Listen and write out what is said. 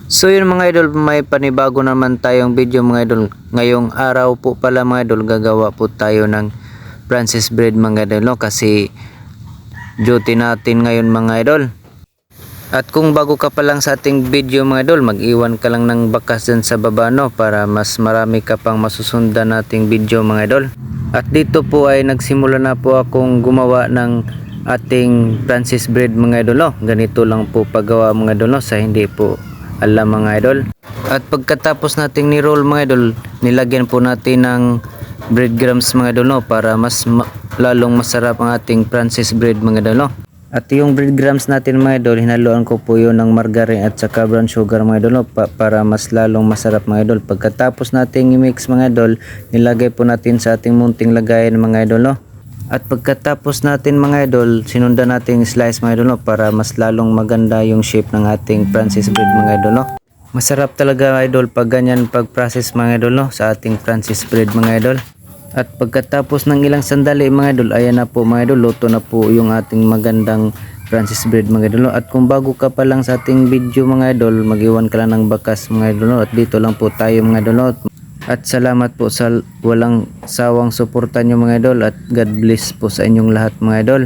So yun mga idol, may panibago naman tayong video mga idol. Ngayong araw po pala mga idol, gagawa po tayo ng Francis bread mga idol, no? Kasi duty natin ngayon mga idol. At kung bago ka pa lang sa ating video mga idol, mag-iwan ka lang ng bakas dyan sa baba, no? Para mas marami ka pang masusundan nating video mga idol. At dito po ay nagsimula na po akong gumawa ng ating Francis bread mga idol, no? Ganito lang po paggawa mga idol, no? Sa hindi po alam mga idol. At pagkatapos nating ni-roll mga idol, nilagyan po natin ng breadcrumbs mga idol, no? Para mas lalong masarap ang ating Francis bread mga idol, no? At yung breadcrumbs natin mga idol, hinaluan ko po yun ng margarine at saka brown sugar mga idol, no? Para mas lalong masarap mga idol. Pagkatapos nating i-mix mga idol, nilagay po natin sa ating munting lagayan mga idol, no? At pagkatapos natin mga idol, sinundan natin slice mga idol, no? Para mas lalong maganda yung shape ng ating Francis bread mga idol, no? Masarap talaga idol pag ganyan pag-process mga idol, no? Sa ating Francis bread mga idol. At pagkatapos ng ilang sandali mga idol, ayan na po mga idol, luto na po yung ating magandang Francis bread mga idol, no? At kung bago ka pa lang sa ating video mga idol, mag-iwan ka lang ng bakas mga idol, no? At dito lang po tayo mga idol, no? At salamat po sa walang sawang suporta nyo mga idol, at God bless po sa inyong lahat mga idol.